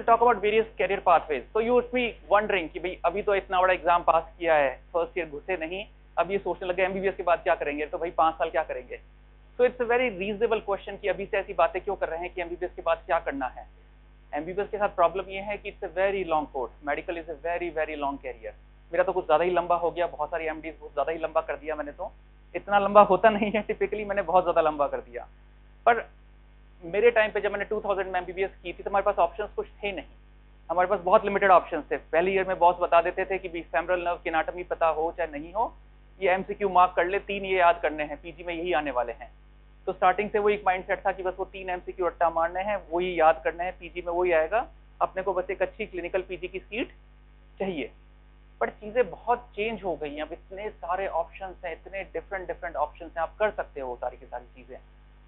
talk about various career pathways. So you would be wondering कि भाई अभी तो इतना बड़ा एग्जाम पास किया है, फर्स्ट ईयर घुसे नहीं, अब ये सोचने लगे एमबीबीएस के बाद क्या करेंगे, तो भाई 5 साल क्या करेंगे. So it's a very reasonable question कि अभी से ऐसी बातें क्यों कर रहे हैं कि एमबीबीएस के बाद क्या करना है. एमबीबीएस के साथ प्रॉब्लम ये है कि it's a very long course, medical is a very very long career. मेरा तो कुछ ज्यादा ही लंबा हो गया, बहुत सारी एमडीज बहुत ज्यादा ही लंबा कर दिया मैंने, तो इतना लंबा होता नहीं है टिपिकली, मैंने बहुत ज्यादा लंबा कर दिया. पर मेरे टाइम पे जब मैंने 2000 में एमबीबीएस की थी तो हमारे पास ऑप्शंस कुछ थे नहीं, हमारे पास बहुत लिमिटेड ऑप्शंस थे. पहले ईयर में बॉस बता देते थे कि फेमरल नर्व की एनाटॉमी पता हो चाहे नहीं हो, ये एमसीक्यू मार्क कर ले, 3 ये याद करने हैं, पीजी में यही आने वाले हैं. तो स्टार्टिंग से वो एक माइंडसेट था कि बस वो 3 एमसीक्यू रट्टा मारने हैं, वही याद करने हैं, पीजी में वही आएगा, अपने को बस एक अच्छी क्लिनिकल पीजी की सीट चाहिए. पर चीजें बहुत चेंज हो गई हैं, अब इतने सारे ऑप्शंस हैं, इतने डिफरेंट ऑप्शंस हैं, आप कर सकते हो सारी की सारी चीजें.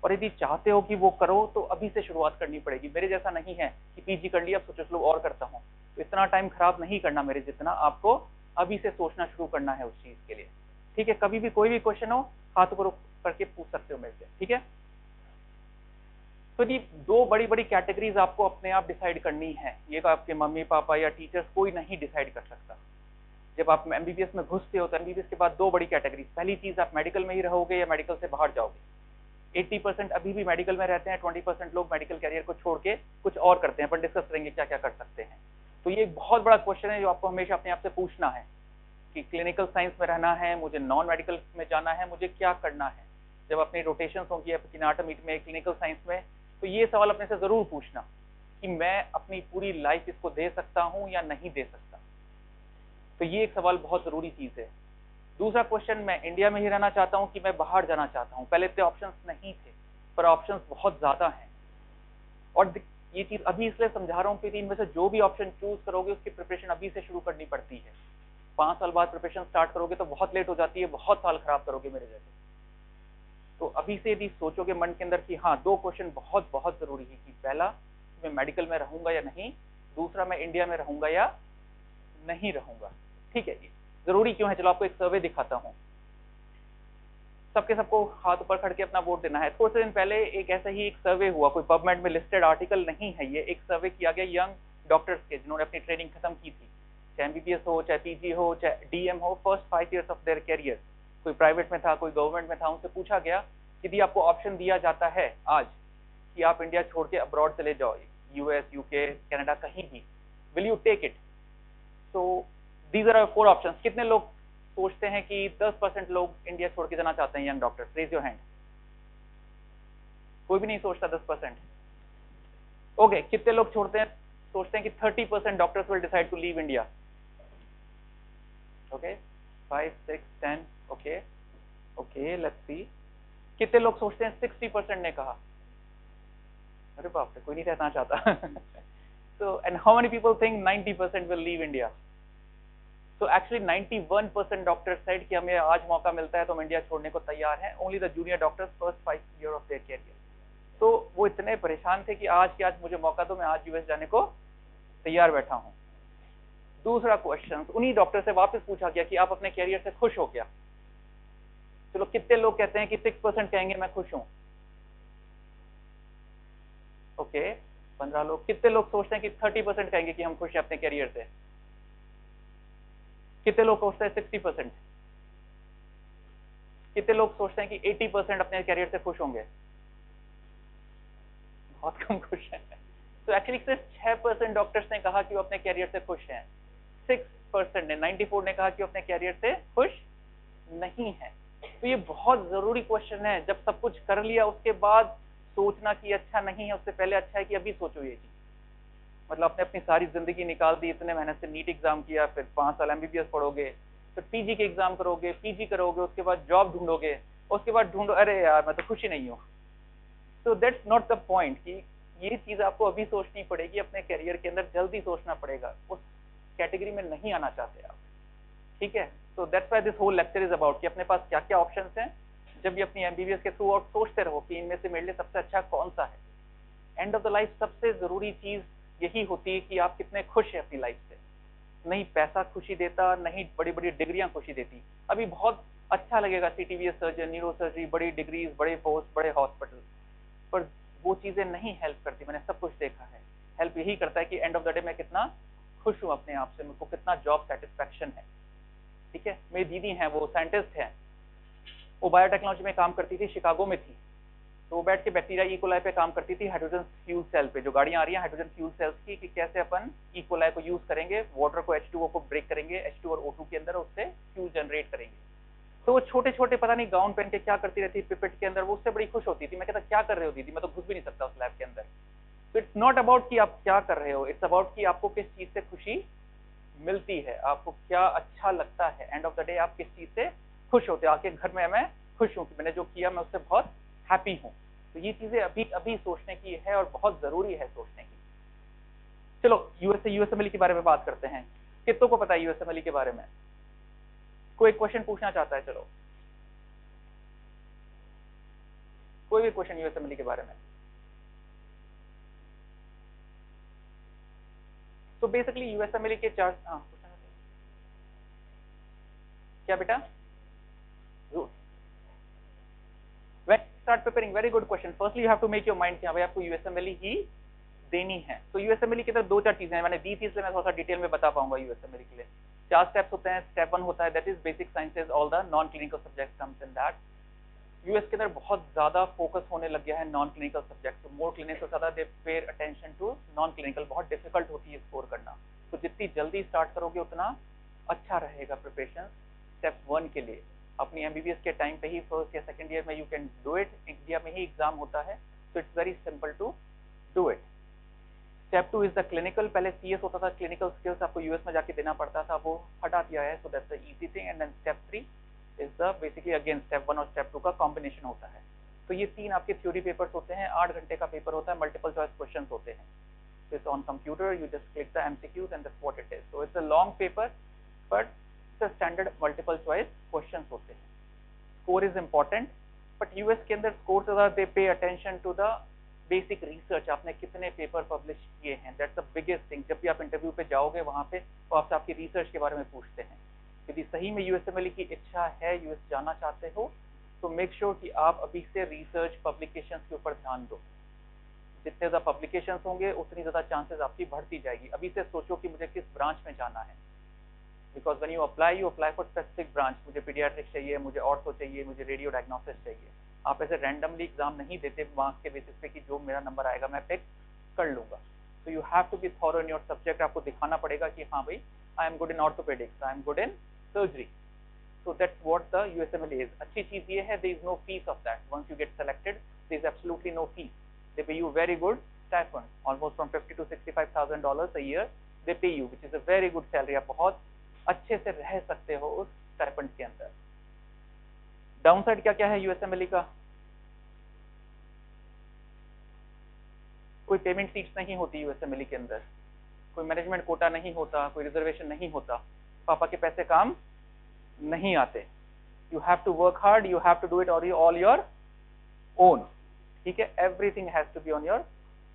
और यदि चाहते हो कि वो करो तो अभी से शुरुआत करनी पड़ेगी. मेरे जैसा नहीं है कि पीजी कर लिया अब सोचो चलो और करता हूँ, तो इतना टाइम खराब नहीं करना मेरे जितना, आपको अभी से सोचना शुरू करना है उस चीज के लिए. ठीक है, कभी भी कोई भी क्वेश्चन हो हाथ ऊपर करके पूछ सकते हो मेरे से. ठीक है, तो जी 2 बड़ी बड़ी कैटेगरीज आपको अपने आप डिसाइड करनी है, ये तो आपके मम्मी पापा या टीचर्स कोई नहीं डिसाइड कर सकता. जब आप एमबीबीएस में घुसते हो तो एमबीबीएस के बाद 2 बड़ी कैटेगरीज, पहली चीज आप मेडिकल में ही रहोगे या मेडिकल से बाहर जाओगे. 80% अभी भी मेडिकल में रहते हैं, 20% लोग मेडिकल कैरियर को छोड़ के कुछ और करते हैं, पर डिस्कस करेंगे क्या क्या कर सकते हैं. तो ये एक बहुत बड़ा क्वेश्चन है जो आपको हमेशा अपने आप से पूछना है कि क्लिनिकल साइंस में रहना है, मुझे नॉन मेडिकल में जाना है, मुझे क्या करना है. जब अपनी रोटेशन होंगी एनाटॉमी में, क्लिनिकल साइंस में, तो ये सवाल अपने से जरूर पूछना कि मैं अपनी पूरी लाइफ इसको दे सकता हूं या नहीं दे सकता. तो ये एक सवाल बहुत जरूरी चीज है. दूसरा क्वेश्चन, मैं इंडिया में ही रहना चाहता हूं कि मैं बाहर जाना चाहता हूं. पहले इतने ऑप्शंस नहीं थे, पर ऑप्शंस बहुत ज्यादा हैं. और ये चीज अभी इसलिए समझा रहा हूं कि इनमें से जो भी ऑप्शन चूज करोगे उसकी प्रिपरेशन अभी से शुरू करनी पड़ती है. 5 साल बाद प्रिपरेशन स्टार्ट करोगे तो बहुत लेट हो जाती है, बहुत साल खराब करोगे मेरे जैसे. तो अभी से यदि सोचोगे मन के अंदर कि हाँ 2 क्वेश्चन बहुत बहुत जरूरी है कि पहला मैं मेडिकल में रहूंगा या नहीं, दूसरा मैं इंडिया में रहूंगा या नहीं रहूंगा. ठीक है, ये जरूरी क्यों है, चलो आपको एक सर्वे दिखाता हूं. सबको हाथ ऊपर खड़के अपना वोट देना है. थोड़े दिन पहले एक ऐसा ही एक सर्वे हुआ, कोई पबमेड में लिस्टेड आर्टिकल नहीं है ये, एक सर्वे किया गया यंग डॉक्टर्स के जिन्होंने अपनी ट्रेनिंग खत्म की थी, चाहे एमबीबीएस हो, चाहे पीजी हो, चाहे डीएम हो, first 5 years of their career, कोई प्राइवेट में था, कोई गवर्नमेंट में था. उनसे पूछा गया यदि आपको ऑप्शन दिया जाता है आज कि आप इंडिया छोड़ के अब्रॉड चले जाओ, यूएस, यूके, कनाडा, कहीं भी, विल यू टेक इट. तो दीज आर 4 ऑप्शंस. कितने लोग सोचते हैं कि 10% लोग इंडिया छोड़ के जाना चाहते हैं young doctors, raise your hand. कोई भी नहीं सोचता 10%. ओके, कितने लोग सोचते हैं कि 30% doctors will decide to leave India. Okay, 5, 6, 10. Okay, let's see. कितने लोग सोचते हैं 60% ने कहा. अरे बाप रे, कोई नहीं रहना चाहता. So, and how many people think 90% will leave India? So actually 91% doctor said कि हमें आज मौका मिलता है तो हम इंडिया छोड़ने को तैयार हैं. Only the junior doctors first 5 years of their career. तो वो इतने परेशान थे कि आज मुझे मौका दो, मैं आज यूएस जाने को तैयार बैठा हूं. दूसरा क्वेश्चन उन्हीं डॉक्टर से वापस पूछा गया कि आप अपने कैरियर से खुश हो क्या. चलो, कितने लोग कहते हैं कि 6% कहेंगे मैं खुश हूं. ओके, 15 लोग. कितने लोग सोचते हैं कि 30% कहेंगे कि हम खुश हैं अपने कैरियर से. कितने लोग सोचते हैं 60%. कितने लोग सोचते हैं कि 80% अपने कैरियर से खुश होंगे. बहुत कम खुश हैं. तो एक्चुअली सिर्फ 6% डॉक्टर्स ने कहा कि वो अपने कैरियर से खुश हैं. 6% ने, 94 ने कहा कि वो अपने कैरियर से खुश नहीं है. तो ये बहुत जरूरी क्वेश्चन है. जब सब कुछ कर लिया उसके बाद सोचना कि अच्छा नहीं है, उससे पहले अच्छा है कि अभी सोचो ये चीज. मतलब आपने अपनी सारी जिंदगी निकाल दी, इतने मेहनत से नीट एग्जाम किया, फिर 5 साल एमबीबीएस पढ़ोगे, फिर पीजी के एग्जाम करोगे, पीजी करोगे, उसके बाद जॉब ढूंढोगे, उसके बाद ढूंढो अरे यार मैं तो खुश ही नहीं हूँ. So that's not the point कि ये चीज आपको अभी सोचनी पड़ेगी, अपने करियर के अंदर जल्दी सोचना पड़ेगा. उस कैटेगरी में नहीं आना चाहते आप. ठीक है, so that's why this whole lecture is about कि अपने पास क्या क्या ऑप्शंस हैं. जब भी अपनी एमबीबीएस के थ्रू आउट सोचते रहो कि इनमें से मेरे लिए सबसे अच्छा कौन सा है. एंड ऑफ द लाइफ सबसे जरूरी चीज यही होती है कि आप कितने खुश हैं अपनी लाइफ से. नहीं पैसा खुशी देता, नहीं बड़ी बड़ी डिग्रियां खुशी देती. अभी बहुत अच्छा लगेगा सीटीवीएस सर्जन, न्यूरो सर्जरी, बड़ी डिग्रीज, बड़े पोस्ट, बड़े हॉस्पिटल, पर वो चीजें नहीं हेल्प करती. मैंने सब कुछ देखा है. हेल्प यही करता है कि एंड ऑफ द डे मैं कितना खुश हूँ अपने आप से, मुझको कितना जॉब सेटिस्फैक्शन है। ठीक है, मेरी दीदी हैं, वो साइंटिस्ट हैं, वो बायोटेक्नोलॉजी में काम करती थी, शिकागो में थी। तो वो बैठ के बैक्टीरिया इकोलाई पे काम करती थी, हाइड्रोजन फ्यूल सेल पे, जो गाड़ियां आ रही हैं हाइड्रोजन फ्यूल सेल्स की, कि कैसे अपन इकोलाई को यूज करेंगे, वाटर को H2O को ब्रेक करेंगे H2 और O2 के अंदर, उससे फ्यूल जनरेट करेंगे। तो वो छोटे छोटे पता नहीं गाउन पहन के क्या करती रहती पिपेट के अंदर, वो उससे बड़ी खुश होती थी। मैं कहता क्या कर रहे हो दीदी, मैं तो घुस भी नहीं सकता उस लैब के अंदर। तो इट्स नॉट अबाउट कि आप क्या कर रहे हो, इट्स अबाउट कि आपको किस चीज से खुशी मिलती है, आपको क्या अच्छा लगता है। एंड ऑफ द डे आप किस चीज से खुश होते हो, आके घर में मैं खुश हूँ कि मैंने जो किया मैं उससे बहुत हैप्पी हूँ। तो ये चीजें अभी अभी सोचने की है और बहुत जरूरी है सोचने की। चलो यूएसएमएल के बारे में बात करते हैं। कितनों को पता है यूएसएमएल के बारे में? कोई क्वेश्चन पूछना चाहता है? चलो कोई भी क्वेश्चन यूएसएमएल के बारे में। तो बेसिकली यूएसएमएल के चार, क्या बेटा? When you start preparing, very good question. Firstly, you have to make your mind कि हाँ भाई आपको यूएसएमएल ही देनी है। तो यूएसएमएल की तरफ दो चार चीजें मैंने दी थी, इसलिए मैं थोड़ा सा डिटेल में बता पाऊंगा यूएसएमएल के लिए। 4 स्टेप्स होते हैं। स्टेप 1 होता है that is basic sciences, all the non clinical subjects comes in that. US के अंदर बहुत ज्यादा फोकस होने लग गया है non clinical subject, more clinical ज्यादा they pay attention to non clinical. बहुत डिफिकल्ट होती है स्कोर करना, तो जितनी जल्दी स्टार्ट करोगे उतना अच्छा रहेगा प्रिपरेशन स्टेप 1 के लिए। अपनी एमबीबीएस के टाइम पे ही फर्स्ट या सेकंड ईयर में you can do it, India में ही एग्जाम होता है, तो it's very simple to do it. Step 2 is the clinical. पहले सीएस होता था, क्लिनिकल स्किल्स आपको यूएस में जाके देना पड़ता था, वो हटा दिया है, so that's the easy thing. And then step 3 is the basically again step 1 और स्टेप 2 का कॉम्बिनेशन होता है। तो ये 3 आपके थ्योरी पेपर्स होते हैं, 8 घंटे का पेपर होता है, मल्टीपल चॉइस क्वेश्चन होते हैं। So it's on computer, you just click the MCQs and that's what it is. So it's a long paper, but it's a standard multiple choice questions होते हैं। Score is important, but US के अंदर score से ज़्यादा they pay attention to the basic research, आपने कितने paper publish किए हैं, that's the biggest thing। जब भी आप इंटरव्यू पे जाओगे वहाँ पे वो आपसे आपकी रिसर्च के बारे में पूछते हैं। यदि सही में यूएसएमएल की इच्छा है, यूएस जाना चाहते हो, तो मेक श्योर कि आप अभी से रिसर्च पब्लिकेशंस के ऊपर ध्यान दो। जितने ज्यादा पब्लिकेशंस होंगे उतनी ज्यादा चांसेस आपकी बढ़ती जाएगी। अभी से सोचो कि मुझे किस ब्रांच में जाना है, because when you apply for specific branch. मुझे पीडियाट्रिक्स चाहिए, मुझे ऑर्थो चाहिए, मुझे रेडियो डायग्नोसिस चाहिए। आप ऐसे रैंडमली एग्जाम नहीं देते मार्क्स के बेसिस पे कि जो मेरा नंबर आएगा मैं पिक कर लूंगा। तो you have to be thorough in your subject. आपको दिखाना पड़ेगा कि हाँ भाई I am good in orthopaedics, I am good in surgery. So that's what the USMLE is. अच्छी चीज ये है, there is no fees of that. Once you get selected, there is absolutely no fees. They pay you very good stipend, almost from $50,000 to $65,000 a year. They pay you, which is a very good salary. आप बहुत अच्छे से रह सकते हो उस stipend के अंदर। डाउन साइड क्या क्या है USMLE का? कोई पेमेंट सीट्स नहीं होती USMLE के अंदर, कोई मैनेजमेंट कोटा नहीं होता, कोई रिजर्वेशन नहीं होता, पापा के पैसे काम नहीं आते। You have to work hard, you have to do it all your own. ठीक है, everything has to be on your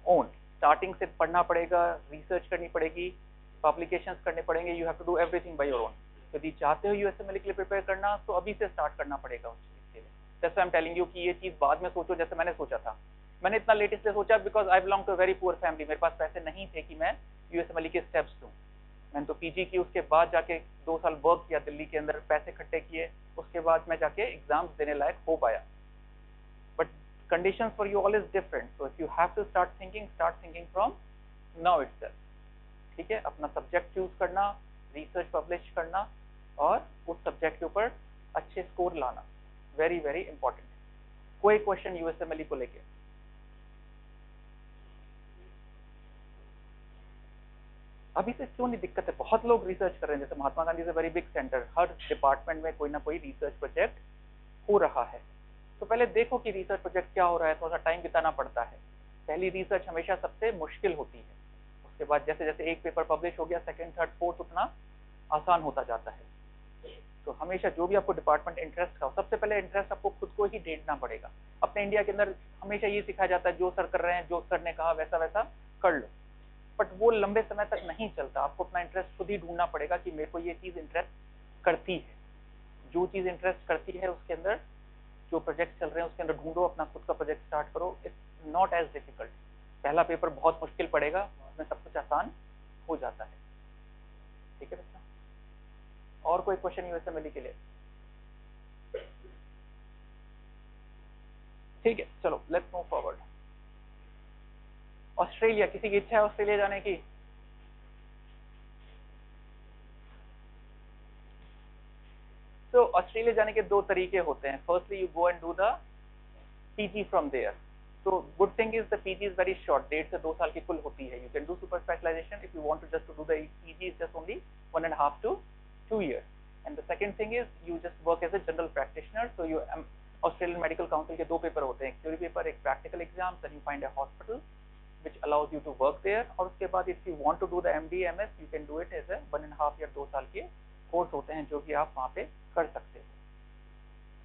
own. Starting से पढ़ना पड़ेगा, रिसर्च करनी पड़ेगी, पब्लिकेशंस करने पड़ेंगे, you have to do everything by your own. यदि चाहते हो यूएसएमएल के लिए प्रिपेयर करना, तो अभी से स्टार्ट करना पड़ेगा उस चीज के लिए। जैसे आई एम टेलिंग यू कि ये चीज बाद में सोचो, जैसे मैंने सोचा था। मैंने इतना लेट इसलिए सोचा because I belong to very poor family. मेरे पास पैसे नहीं थे कि मैं यूएसएमएल के स्टेप्स लूँ। मैंने तो पीजी की, उसके बाद जाके 2 साल वर्क किया दिल्ली के अंदर, पैसे इकट्ठे किए, उसके बाद मैं जाके एग्जाम्स देने लायक हो पाया। But conditions for you all is different, so if you have to start thinking from now itself. ठीक है, अपना सब्जेक्ट चूज करना, रिसर्च पब्लिश करना और उस सब्जेक्ट के ऊपर अच्छे स्कोर लाना, वेरी वेरी इंपॉर्टेंट। कोई क्वेश्चन यूएसएमएल को लेके? अभी से क्यों नहीं दिक्कत है? बहुत लोग रिसर्च कर रहे हैं। जैसे Mahatma Gandhi is a very big centre, हर डिपार्टमेंट में कोई ना कोई रिसर्च प्रोजेक्ट हो रहा है। तो पहले देखो कि रिसर्च प्रोजेक्ट क्या हो रहा है, थोड़ा सा टाइम बिताना पड़ता है। पहली रिसर्च हमेशा सबसे मुश्किल होती है, उसके बाद जैसे जैसे एक पेपर पब्लिश हो गया, सेकंड थर्ड फोर्थ उतना आसान होता जाता है। तो हमेशा जो भी आपको डिपार्टमेंट इंटरेस्ट का हो, सबसे पहले इंटरेस्ट आपको खुद को ही ढूंढना पड़ेगा। अपने इंडिया के अंदर हमेशा ये सिखाया जाता है, जो सर कर रहे हैं, जो सर ने कहा वैसा वैसा कर लो, बट वो लंबे समय तक नहीं चलता। आपको अपना इंटरेस्ट खुद ही ढूंढना पड़ेगा कि मेरे को ये चीज इंटरेस्ट करती है। जो चीज इंटरेस्ट करती है उसके अंदर, जो प्रोजेक्ट चल रहे हैं उसके अंदर ढूंढो, अपना खुद का प्रोजेक्ट स्टार्ट करो। It's not as difficult. पहला पेपर बहुत मुश्किल पड़ेगा, उसमें सब कुछ आसान हो जाता है। ठीक है बच्चा, और कोई क्वेश्चन यूएस एमएलई के लिए? ठीक है, चलो लेट्स मूव फॉरवर्ड। ऑस्ट्रेलिया, किसी की इच्छा है ऑस्ट्रेलिया जाने की? तो ऑस्ट्रेलिया जाने के दो तरीके होते हैं। Firstly you go and do the PG from there. तो good thing is the PG is very short, 1.5 से 2 साल की कुल होती है। You can do super specialisation if you want to just to do the PG is just only 1.5 to 2 years। And the second thing is you just work as a general practitioner. So you Australian Medical Council के दो paper होते हैं, एक theory paper, एक practical exam. Then you find a hospital which allows you to work there। और उसके बाद if you want to do the MD MS you can do it as a 1.5 या 2 साल के कोर्स होते हैं जो कि आप वहाँ पे कर सकते हो।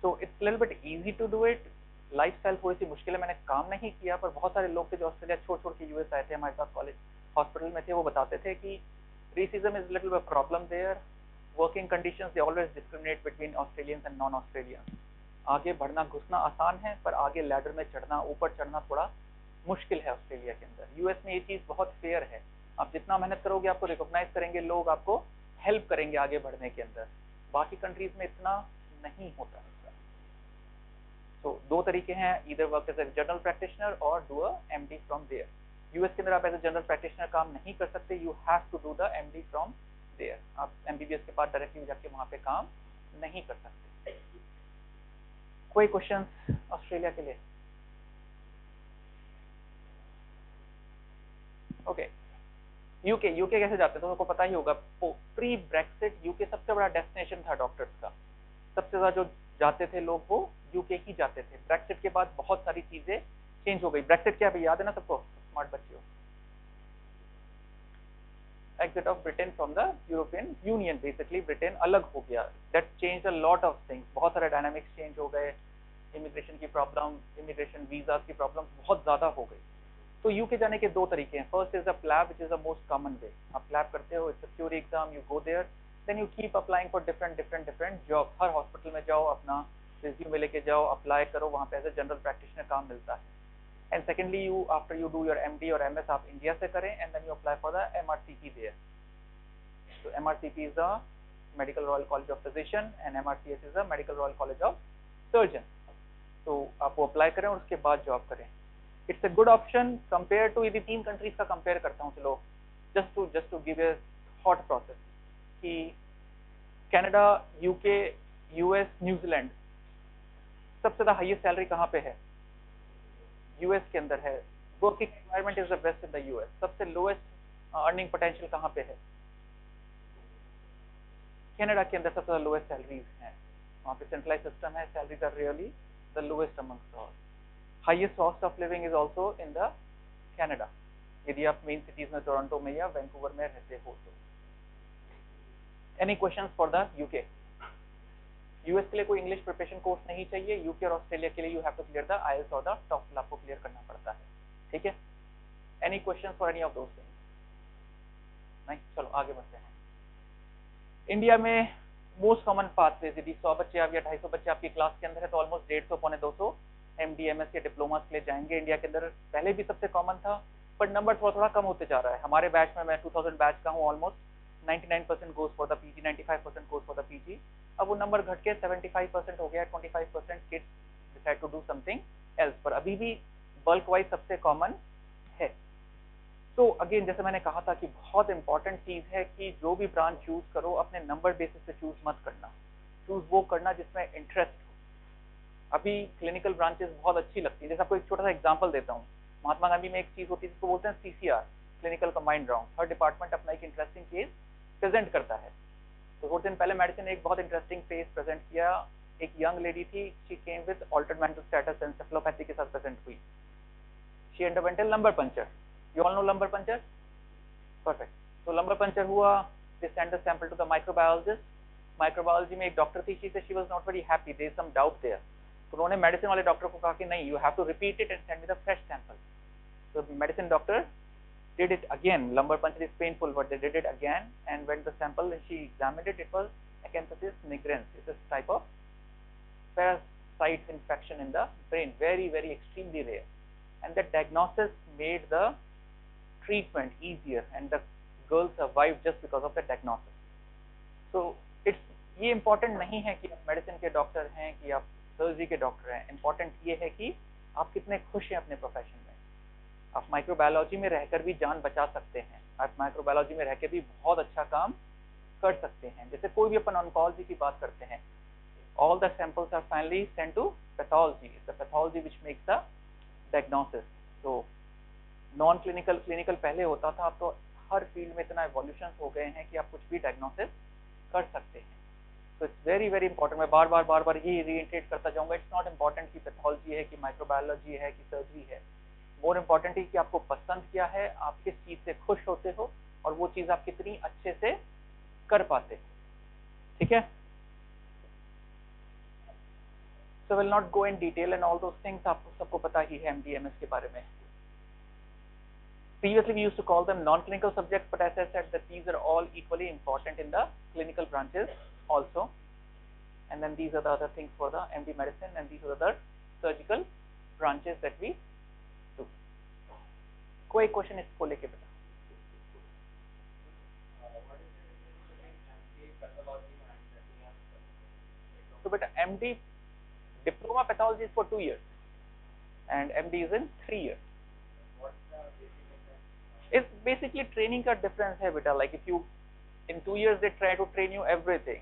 So it's little bit easy to do it। Life style थोड़ी सी मुश्किल है, मैंने काम नहीं किया, पर बहुत सारे लोग थे जो ऑस्ट्रेलिया छोड़ के यूएस आए थे, हमारे साथ कॉलेज हॉस्पिटल में थे, वो बताते थे कि racism is little bit problem there, working conditions they always discriminate between Australians and non Australians. आगे बढ़ना घुसना आसान है, पर आगे लैडर में चढ़ना, ऊपर चढ़ना थोड़ा मुश्किल है ऑस्ट्रेलिया के अंदर। यूएस में ये चीज बहुत फेयर है, आप जितना मेहनत करोगे आपको रिकॉग्नाइज करेंगे लोग, आपको हेल्प करेंगे आगे बढ़ने के अंदर। बाकी कंट्रीज में इतना नहीं होता है। तो दो तरीके हैं, either work as a general practitioner और do a MD from there. US के अंदर आप एज ए जनरल प्रैक्टिशनर काम नहीं कर सकते, you have to do the MD from there. आप एमबीबीएस के बाद डायरेक्टली जाके वहां पे काम नहीं कर सकते। कोई क्वेश्चंस ऑस्ट्रेलिया के लिए? ओके, यूके कैसे जाते हैं तो आपको पता ही होगा। प्री ब्रेक्सिट यूके सबसे बड़ा डेस्टिनेशन था डॉक्टर्स का, सबसे ज्यादा जो जाते थे लोग वो यूके ही जाते थे। ब्रेक्सिट के बाद बहुत सारी चीजें चेंज हो गई। ब्रेक्सिट क्या अभी याद है ना सबको, स्मार्ट बच्चे हो? Exit of Britain from the European union, basically Britain अलग हो गया। That change a lot of things, बहुत सारे डायनामिक्स चेंज हो गए, इमिग्रेशन की प्रॉब्लम, इमिग्रेशन वीजा की प्रॉब्लम बहुत ज्यादा हो गई। तो यूके जाने के दो तरीके हैं। First is the PLAB which is the most common way. आप प्लैब करते हो, it's a theory exam, you go there, then you keep applying for different job. हर हॉस्पिटल में जाओ, अपना रिज्यूमे लेके जाओ, अप्लाई करो, वहाँ पे एज ए जनरल प्रैक्टिशनर काम मिलता है। And secondly you after you do your MD और एमएस आप इंडिया से करें and then you apply for the MRCP there. So MRCP is the Medical Royal College of Physician and MRCS is the Medical Royal College of Surgeon। तो आप वो apply करें और उसके बाद जॉब करें। It's a good option compare to, यदि 3 countries का कंपेयर करता हूँ, चलो just to give a thought process कि कनाडा, यूके, यूएस, न्यूजीलैंड, सबसे ज्यादा हाईएस्ट सैलरी कहाँ पे है? यूएस के अंदर है। Working environment is the best in the US. सबसे लोएस्ट अर्निंग पोटेंशियल कहाँ पे है? कनाडा के अंदर सबसे ज्यादा लोएस्ट सैलरीज हैं, वहाँ पे सेंट्रलाइज सिस्टम है, salaries are really the lowest amongst all. Highest cost of living is also in the Canada, यदि आप मेन सिटीज में टोरंटो में या वैंकूवर में रहते हो तो। Any questions for the UK? US के लिए कोई इंग्लिश प्रिपरेशन कोर्स नहीं चाहिए, यूके और ऑस्ट्रेलिया के लिए you have to clear the IELTS और द टॉफल आपको क्लियर करना पड़ता है। ठीक है, any questions for any of those things? नहीं, चलो आगे बढ़ते हैं। इंडिया में मोस्ट कॉमन पाथवेज, यदि 100 बच्चे या 250 बच्चे आपकी क्लास के अंदर है तो ऑलमोस्ट 150 पौने 200 एमडीएमएस के डिप्लोमास के लिए जाएंगे। इंडिया के अंदर पहले भी सबसे कॉमन था, पर नंबर थोड़ा कम होते जा रहा है। हमारे बैच में, मैं 2000 बैच का हूँ, almost 99% goes for the PG, 95% goes for the PG. अब वो नंबर घट के 75% हो गया, 25% kids decide to do something else, पर अभी भी बल्क वाइज सबसे कॉमन है। तो अगेन जैसे मैंने कहा था कि बहुत इंपॉर्टेंट चीज है कि जो भी ब्रांच चूज करो अपने नंबर बेसिस पे चूज मत करना, चूज वो करना जिसमें इंटरेस्ट हो। अभी क्लिनिकल ब्रांचेस बहुत अच्छी लगती है, जैसे आपको एक छोटा सा एग्जांपल देता हूँ। महात्मा गांधी में एक चीज होती है जिसको बोलते हैं सीसीआर, क्लिनिकल कंबाइंड राउंड। हर डिपार्टमेंट अपना एक इंटरेस्टिंग केस प्रेजेंट करता है। तो थोड़े दिन पहले मेडिसिन ने एक बहुत इंटरेस्टिंग केस प्रेजेंट किया। एक यंग लेडी थी, she came with altered mental status, encephalopathy के साथ प्रेजेंट हुई। She underwent A lumbar puncture. You all know lumbar puncture? Perfect. So lumbar puncture हुआ, they sent the sample to the microbiologist. Microbiology में एक doctor थी, she said she was not very happy, there is some doubt there. तो उन्होंने medicine वाले doctor को कहा कि नहीं, you have to repeat it and send me the fresh sample. So the medicine doctor did it again. Lumbar puncture is painful, but they did it again, and when the sample she examined it, it was Acanthasis nigrans. It's a type of parasite infection in the brain, very extremely rare. And that diagnosis made the treatment easier and the girl survived just because of the diagnosis. So it's ये important नहीं है कि आप medicine के doctor हैं कि आप surgery के डॉक्टर हैं, important ये है कि आप कितने खुश हैं अपने प्रोफेशन में। आप माइक्रोबायोलॉजी में रहकर भी जान बचा सकते हैं, आप माइक्रोबायोलॉजी में रहकर भी बहुत अच्छा काम कर सकते हैं। जैसे कोई भी अपन ऑन्कोलॉजी की बात करते हैं, all the samples are finally sent to pathology. It's the pathology which makes the diagnosis. So non clinical clinical पहले होता था, अब तो हर फील्ड में इतना एवोल्यूशन हो गए हैं कि आप कुछ भी डायग्नोसिस कर सकते हैं। तो इट्स वेरी वेरी इंपॉर्टेंट। मैं बार बार ये रीइटरेट करता जाऊंगा, इट्स नॉट इम्पॉर्टेंट कि पैथोलॉजी है कि माइक्रोबायोलॉजी है कि सर्जरी है, मोर इम्पॉर्टेंट है कि आपको पसंद क्या है, आप किस चीज से खुश होते हो और वो चीज आप कितनी अच्छे से कर पाते हो। ठीक है, so will not go in detail and all those things, आपको सबको पता ही है एमडीएमएस के बारे में। Previously we used to call them non-clinical subjects, but as I said that these are all equally important in the clinical branches also. And then these are the other things for the MD medicine, and these are the surgical branches that we do. कोई question इसको लेके बता। So beta MD diploma pathology is for 2 years and MD is in 3 years. It's basically training का difference है बेटा, like if you in 2 years they try to train you everything,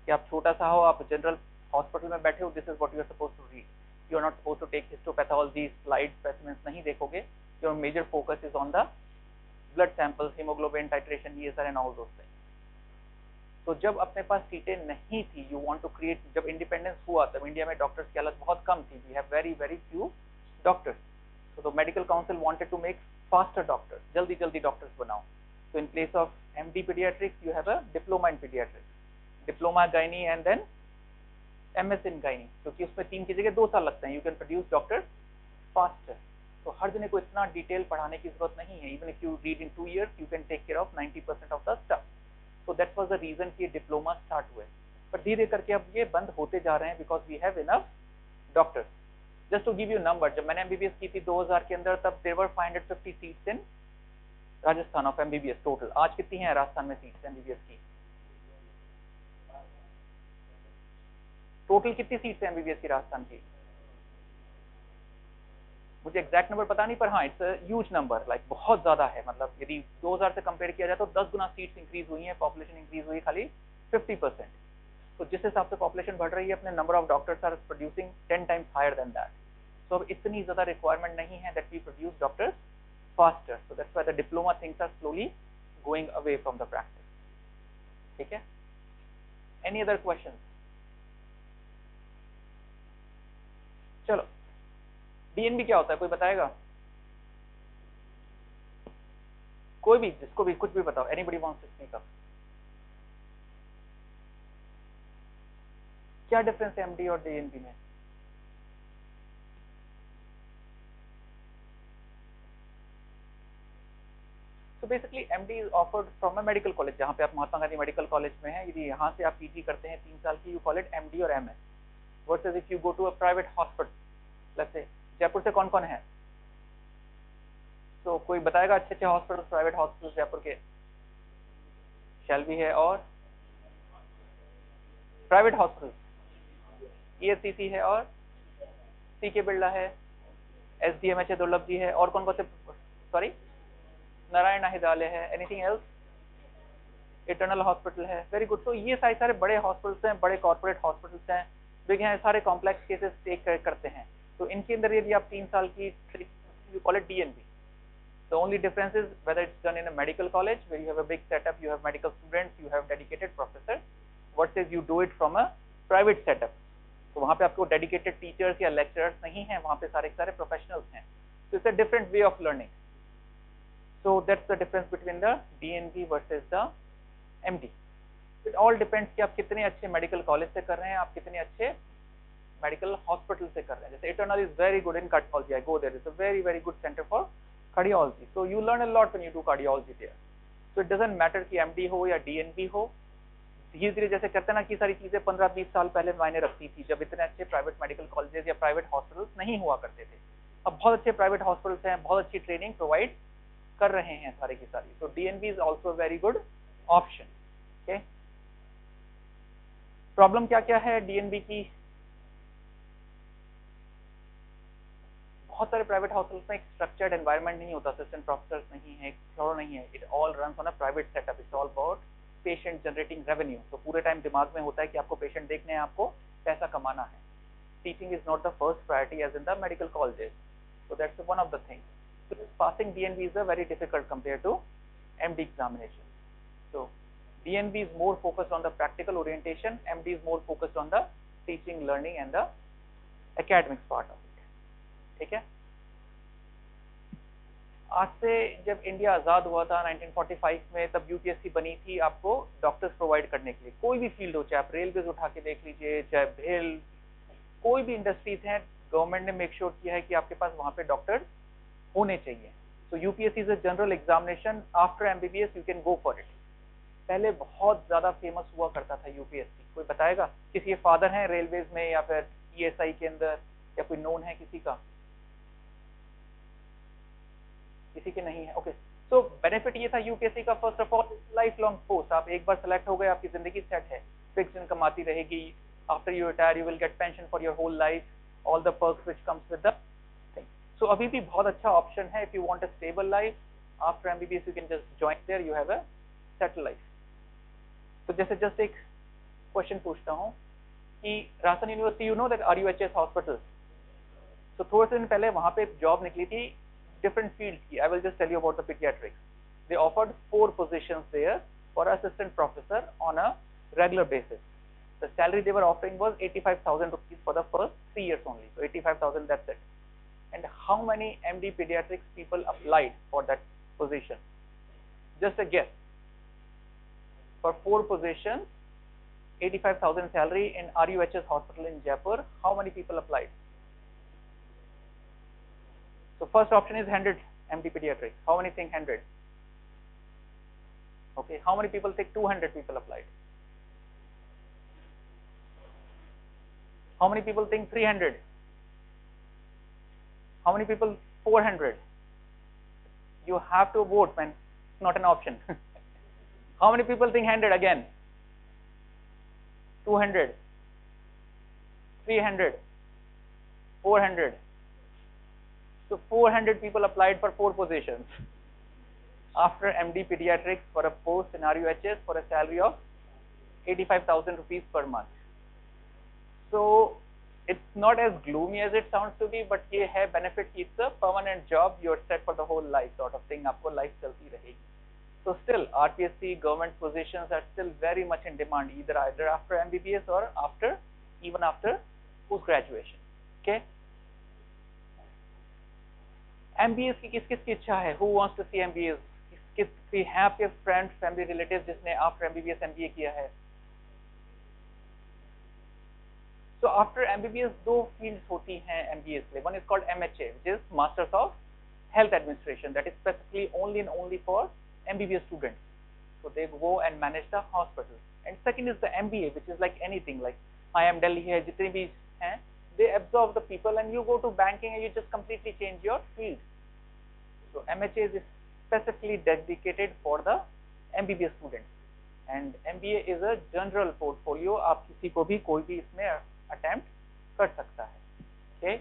कि आप छोटा सा हो, आप जनरल हॉस्पिटल में बैठे हो, this is what you are supposed to read, you are not supposed to take histopathology slides specimens नहीं देखोगे, your major focus is on the blood samples, hemoglobin titration, ESR and all those things. तो जब अपने पास सीटें नहीं थी, you want to create, जब independence हुआ तब इंडिया में डॉक्टर्स की हालत बहुत कम थी, we have very very few doctors, so the medical council wanted to make faster doctors, जल्दी जल्दी डॉक्टर्स बनाओ। So in place of MD pediatrics you have a diploma in pediatrics, diploma gynae and then MS in gynae, क्योंकि उसमें 3 की जगह 2 साल लगते हैं, you can produce doctors faster। तो हर जने को इतना डिटेल पढ़ाने की जरूरत नहीं है, even if you read in 2 years you can take care of 90% of the stuff। So that was the reason कि डिप्लोमा स्टार्ट हुए, पर धीरे करके अब ये बंद होते जा रहे हैं because we have enough doctors। Just to give you number, जब मैंने MBBS की थी 2000 के अंदर, तब there were 550 seats in Rajasthan of MBBS total। आज कितनी है राजस्थान में सीट्स MBBS की? टोटल कितनी सीट्स है MBBS की राजस्थान की? मुझे एग्जैक्ट नंबर पता नहीं, पर हाँ इट्स ह्यूज नंबर, लाइक बहुत ज्यादा है। मतलब यदि 2000 से कंपेयर किया जाए तो 10 गुना सीट्स इंक्रीज हुई हैं, पॉपुलेशन इंक्रीज हुई खाली 50%। तो जिस हिसाब से पॉपुलेशन बढ़ रही है, अपने number of doctors are producing 10 times higher than that. So अब इतनी ज्यादा रिक्वायरमेंट नहीं है that we produce doctors faster, so that's why the diploma things are slowly going away from the practice. ठीक है, एनी अदर क्वेश्चन? चलो, DNB क्या होता है, कोई बताएगा? कोई भी, जिसको भी कुछ भी बताओ, anybody wants to speak up. क्या डिफरेंस है एमडी और डीएनबी में? So basically MD is offered from a medical college, जहाँ पे आप महात्मा गांधी मेडिकल कॉलेज में हैं, यदि यहाँ से आप पीजी करते हैं 3 साल की, you call it MD और MS, versus if you go to a private hospital, let's say Jaipur से कौन कौन है? तो कोई बताएगा अच्छे अच्छे हॉस्पिटल, प्राइवेट हॉस्पिटल जयपुर के? शेल्बी है, और प्राइवेट हॉस्पिटल ESCC है, और CK बिरला है, SDMH है, दुर्लभ जी है, और कौन कौन से? सॉरी, नारायण हिदालय है, एनीथिंग एल्स? इटर्नल हॉस्पिटल है, वेरी गुड। तो ये सारे बड़े हॉस्पिटल्स हैं, बड़े कॉर्पोरेट हॉस्पिटल्स हैं, जो यहाँ सारे कॉम्प्लेक्स केसेस टेक करते हैं। तो इनके अंदर यदि आप 3 साल की, you call it DNB। The only difference is whether it's done in a medical college where you have a big setup, you have medical students, you have dedicated professors, versus you do it from a private setup। तो वहाँ पे आपको dedicated teachers या lecturers नहीं हैं, वहाँ पे सारे professionals हैं। So it's a different way of learning। So that's the difference between the DNB versus the MD। It all depends कि आप कितने अच्छे medical college से कर रहे हैं, आप कितने अच्छे medical hospital से कर रहे हैं। जैसे Eternal is very good in cardiology, I go there, it's a very very good center for cardiology, so you learn a lot when you do cardiology there। So it doesn't matter कि MD हो या DNB हो, धीरे धीरे जैसे कहते हैं ना कि सारी चीजें 15-20 साल पहले मायने रखती थी, जब इतने अच्छे प्राइवेट मेडिकल कॉलेजेस या प्राइवेट हॉस्पिटल्स नहीं हुआ करते थे। अब बहुत अच्छे प्राइवेट हॉस्पिटल्स हैं, बहुत अच्छी ट्रेनिंग प्रोवाइड कर रहे हैं सारे की सारी, तो DNB is also very good option. Okay, problem क्या क्या है DNB की? बहुत सारे प्राइवेट हॉस्पिटल्स में एक स्ट्रक्चर्ड एनवायरनमेंट नहीं होता, असिस्टेंट प्रोफेसर नहीं है, फ्लोर नहीं है, it all runs on a private setup, it's all about patient generating revenue. तो पूरे टाइम दिमाग में होता है कि आपको पेशेंट देखने हैं, आपको पैसा कमाना है। Teaching is not the first priority as in the medical colleges, so that's one of the things. So passing DNB is a very difficult compared to MD examination. So DNB is more focused on the practical orientation, MD is more focused on the teaching, learning and the academics part of it. ठीक है, आज से जब India आजाद हुआ था 1945 में, तब UPSC बनी थी आपको डॉक्टर्स प्रोवाइड करने के लिए। कोई भी फील्ड हो, चाहे आप रेलवेज उठा के देख लीजिए, चाहे भेल, कोई भी इंडस्ट्रीज हैं, गवर्नमेंट ने मेक श्योर किया है कि आपके पास वहां पे डॉक्टर होने चाहिए। So UPSC is a general examination, after MBBS you can go for it. पहले बहुत ज्यादा फेमस हुआ करता था यूपीएससी। कोई बताएगा किसी के फादर हैं रेलवेज में या फिर ईएसआई के अंदर, या कोई नोन है किसी का? किसी के नहीं है। ओके, सो बेनिफिट ये था यूपीएससी का, first of all life long post, आप एक बार सेलेक्ट हो गए आपकी जिंदगी सेट है, फिक्स इनकम आती रहेगी, after you retire you will get pension for your whole life, all the perks which comes with the thing. So अभी भी बहुत अच्छा ऑप्शन है, if you want a stable life after MBBS you can just join there, you have a settle life. तो जैसे just एक question पूछता हूँ कि Rajasthan University, you know that RUHS hospital, तो थोड़े दिन पहले वहां पे जॉब निकली थी different field की। I will just tell you about the pediatrics. They offered 4 positions there for assistant professor on a regular basis. The salary they were offering was 85,000 rupees for the first 3 years only. So 85,000, that's it. And how many MD pediatrics people applied for that position? Just a guess. For 4 positions, 85,000 salary in RUHS hospital in Jaipur, how many people applied? So first option is 100 MD pediatrics. How many think 100? Okay, how many people think 200 people applied? How many people think 300? How many people 400? You have to vote, man. It's not an option. How many people think 100 again? 200, 300, 400. So 400 people applied for 4 positions after MD pediatrics for a post in RUHS for a salary of 85,000 rupees per month. So it's not as gloomy as it sounds to be, but ये है benefit कि it's a permanent job, you're set for the whole life sort of thing, आपको life चलती रहेगी. So still RPSC government positions are still very much in demand, either after MBBS or even after post graduation. Okay. MBS की किस किस की इच्छा है? Who wants to see MBS? किस हैं आपके फ्रेंड, फैमिली, रिलेटिव जिसने आफ्टर MBBS MBA किया है? So after MBBS 2 fields होती हैं MBS के लिए. One is called MHA, which is Masters of Health Administration. That is specifically only and only for MBBS students. So they go and manage the hospital. And second is the MBA, which is like anything, like IIM Delhi है, जितने भी हैं, they absorb the people and you go to banking and you just completely change your field. So MHA is specifically dedicated for the MBBS students. And MBA is a general portfolio. आप किसी को भी कोई भी इसमें attempt कर सकता है. Okay.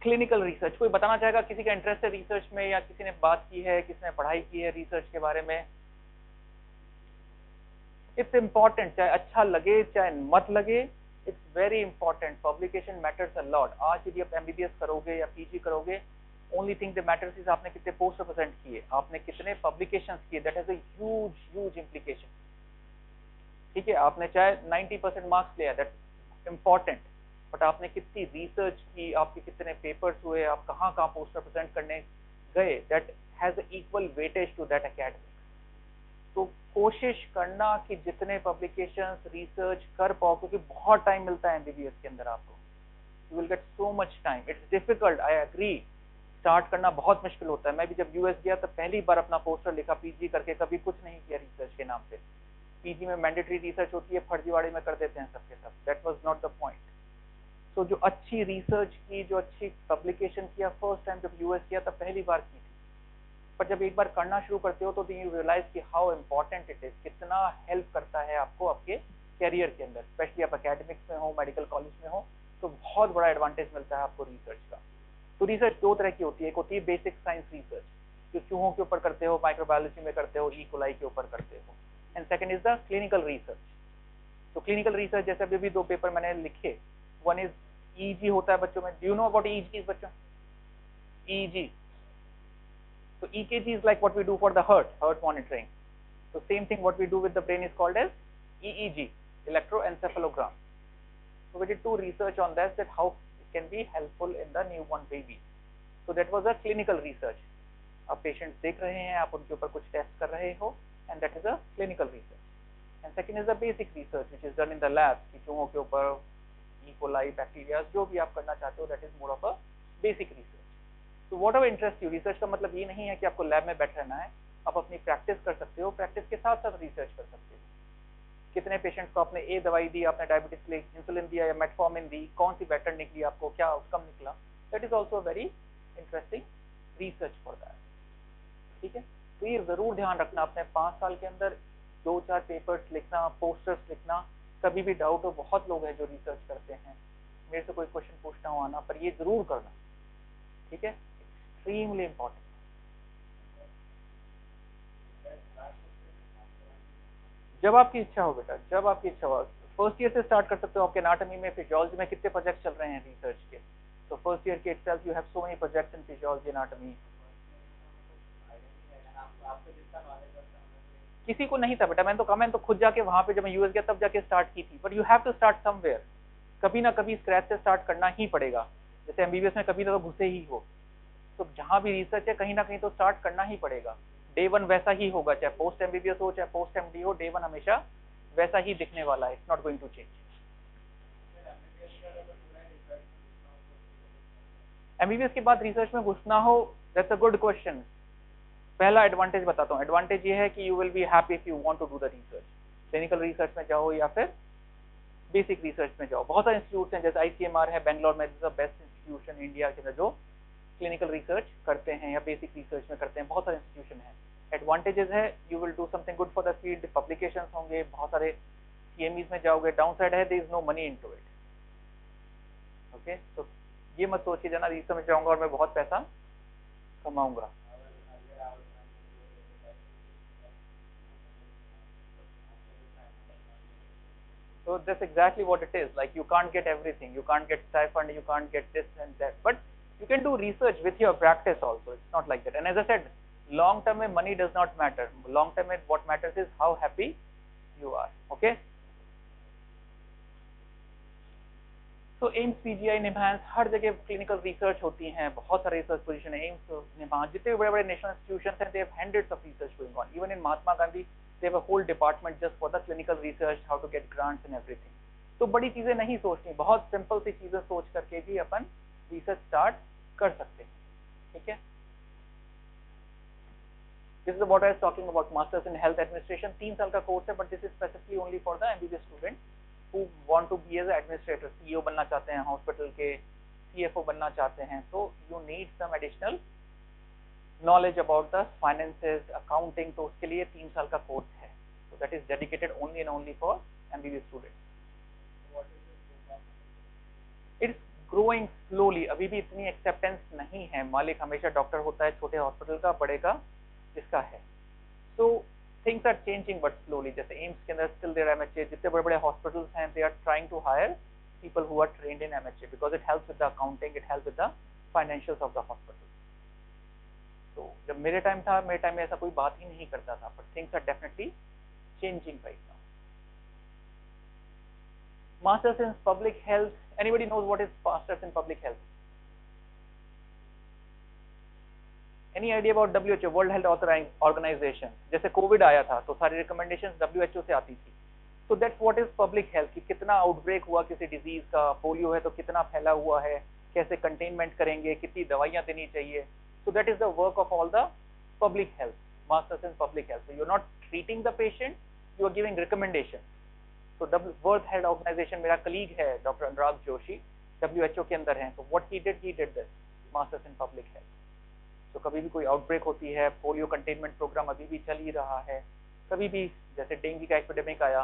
क्लिनिकल रिसर्च, कोई बताना चाहेगा किसी का इंटरेस्ट है रिसर्च में, या किसी ने बात की है, किसी ने पढ़ाई की है रिसर्च के बारे में? इट्स इम्पॉर्टेंट, चाहे अच्छा लगे चाहे मत लगे, it's very important. Publication matters a lot. आज यदि आप MBBS करोगे या PG करोगे, only thing that matters is आपने कितने पोस्टर प्रेजेंट किए, आपने कितने पब्लिकेशंस किए. That has a huge implication. ठीक है, आपने चाहे 90% मार्क्स लिया, दैट्स इम्पॉर्टेंट, बट आपने कितनी रिसर्च की, आपके कितने पेपर्स हुए, आप कहाँ पोस्टर प्रेजेंट करने गए, that has equal weightage to that academic. तो कोशिश करना कि जितने पब्लिकेशंस, रिसर्च कर पाओ, क्योंकि बहुत टाइम मिलता है MBBS के अंदर आपको. You will get so much time. It's difficult, I agree. Start करना बहुत मुश्किल होता है. मैं भी जब US गया तब पहली बार अपना पोस्टर लिखा PG करके, कभी कुछ नहीं किया रिसर्च के नाम पे. PG में मैंडेटरी रिसर्च होती है, फर्जीवाड़े में कर देते हैं सबके सब. That was not the point. तो जो अच्छी रिसर्च की, जो अच्छी पब्लिकेशन किया, फर्स्ट टाइम जब यूएस किया तब पहली बार की थी। पर जब एक बार करना शुरू करते हो तो यू रियलाइज कि हाउ इम्पोर्टेंट इट इज, कितना हेल्प करता है आपको आपके कैरियर के अंदर, स्पेशली आप एकेडमिक्स में हो, मेडिकल कॉलेज में हो, तो बहुत बड़ा एडवांटेज मिलता है आपको रिसर्च का। तो रिसर्च दो तरह की होती है, एक होती है बेसिक साइंस रिसर्च, जो चूहों के ऊपर करते हो, माइक्रोबायोलॉजी में करते हो, ई कोलाई के ऊपर करते हो, and second is the clinical research. तो क्लिनिकल रिसर्च जैसे अभी भी दो पेपर मैंने लिखे, वन इज ईईजी होता है बच्चों में, do you know about EEG बच्चों? EEG, so EKG is like what we do for the heart monitoring. So same thing what we do with the brain is called as EEG, electroencephalogram. So we did two research on that how it can be helpful in the newborn baby. So that was a clinical research. आप patients देख रहे हैं, आप उनके ऊपर कुछ test कर रहे हो, and that is a clinical research. And second is the basic research which is done in the lab, कि चूहों के ऊपर E. coli, बैक्टीरिया, जो भी आप करना चाहते हो, that is more of a basic research. तो what ever interest you, research का मतलब ये नहीं है कि आपको लैब में बैठ रहना है, आप अपनी प्रैक्टिस कर सकते हो, प्रैक्टिस के साथ साथ रिसर्च कर सकते हो। कितने पेशेंट्स को आपने ए दवाई दी, आपने डायबिटीज के लिए इंसुलिन दिया या मेटफॉर्मिन दी, कौन सी बेटर निकली, आपको क्या आउटकम निकला, that is also very interesting research for that. ठीक है, तो ये जरूर ध्यान रखना, अपने 5 साल के अंदर 2-4 पेपर्स लिखना, पोस्टर्स लिखना, कभी भी डाउट हो, बहुत लोग हैं जो रिसर्च करते हैं, मेरे से कोई क्वेश्चन पूछना हो आना, पर ये जरूर करना, ठीक है, एक्सट्रीमली इंपॉर्टेंट। जब आपकी इच्छा हो बेटा, जब आपकी इच्छा हो, फर्स्ट ईयर से स्टार्ट कर सकते हो। आपके एनाटॉमी में, फिजियोलॉजी में कितने प्रोजेक्ट चल रहे हैं रिसर्च के, तो फर्स्ट ईयर के itself you have so many projects in physiology, anatomy. किसी को नहीं था बेटा, मैंने तो कहा, मैंने तो खुद जाके वहां पे जब मैं यूएस गया तब जाके स्टार्ट की थी, but you have to start somewhere, कभी ना कभी स्क्रैच से स्टार्ट करना ही पड़ेगा। जैसे एमबीबीएस में कभी ना तो घुसे ही हो, तो जहां भी रिसर्च है कहीं ना कहीं तो स्टार्ट करना ही पड़ेगा। डे 1 वैसा ही होगा, चाहे पोस्ट एमबीबीएस हो चाहे पोस्ट एमडी हो, डे 1 हमेशा वैसा ही दिखने वाला है, it's not going to change. MBBS के बाद रिसर्च में घुसना हो, दैट्स अ गुड क्वेश्चन। पहला एडवांटेज बताता हूँ, एडवांटेज ये है कि you will be happy if you want to do the research. Clinical research में जाओ या फिर बेसिक रिसर्च में जाओ, बहुत सारे इंस्टीट्यूट हैं, जैसे आईसीएमआर है बेंगलोर में, this is the best institution India के अंदर जो क्लिनिकल रिसर्च करते हैं या बेसिक रिसर्च में करते हैं, बहुत सारे इंस्टीट्यूशन हैं। एडवांटेजेस है, you will do something good for the field, publications होंगे, बहुत सारे सीएमईज में जाओगे। डाउन साइड है, there is no money into it. Okay, तो ये मत सोचिए जाना रिसर्च में जाऊंगा और मैं बहुत पैसा कमाऊंगा। So that's exactly what it is. Like you can't get everything. You can't get stipend. You can't get this and that. But you can do research with your practice also. It's not like that. And as I said, long term में money does not matter. Long term में what matters is how happy you are. Okay. So AIIMS, PGI, NIMHANS, हर जगह clinical research होती हैं, बहुत सारे research position है। AIIMS, NIMHANS, जितने बड़े-बड़े national institutions हैं, they have hundreds of research going on. Even in Mahatma Gandhi, they have a whole department just for the clinical research, how to get grants and everything. तो बड़ी चीजें नहीं सोचनी, बहुत simple सी चीजें सोच करके भी अपन रिसर्च स्टार्ट कर सकते हैं। ठीक है, this is what I was talking about, masters in health administration, 3 साल का कोर्स है, but this is specifically only for the MBBS student who want to be as administrator, CEO बनना चाहते हैं हॉस्पिटल के, सीएफओ बनना चाहते हैं, तो you need some additional knowledge about the finances, accounting, तो उसके लिए 3 साल का कोर्स है। So that is dedicated only and only for MBBS students. It's growing slowly. अभी भी इतनी acceptance नहीं है। मालिक हमेशा डॉक्टर होता है, छोटे हॉस्पिटल का, बड़े का इसका है। So things are changing but slowly. जैसे एम्स के अंदर still there MHA, जितने बड़े-बड़े हॉस्पिटल्स हैं, they are trying to hire people who are trained in MHA because it helps with the accounting, it helps with the financials of the hospital. So जब मेरे time था, मेरे time में ऐसा कोई बात ही नहीं करता था, but things are definitely changing right now. Masters in Public Health. Anybody knows what is Masters in Public Health? Any idea about WHO, World Health Organization? जैसे कोविड आया था तो सारी रिकमेंडेशंस WHO से आती थी। So that's what is public health, कि कितना आउटब्रेक हुआ किसी डिजीज का, पोलियो है तो कितना फैला हुआ है, कैसे कंटेनमेंट करेंगे, कितनी दवाइयां देनी चाहिए। So that is the work of all the public health, Masters in Public Health. So you're not treating the patient, you are giving recommendations. So World Health Organization, मेरा कलीग है डॉक्टर अनुराग जोशी, WHO के अंदर हैं, तो what he did this masters in public health. तो कभी भी कोई आउटब्रेक होती है, पोलियो कंटेनमेंट प्रोग्राम अभी भी चल ही रहा है, कभी भी जैसे डेंगू का एपिडेमिक आया,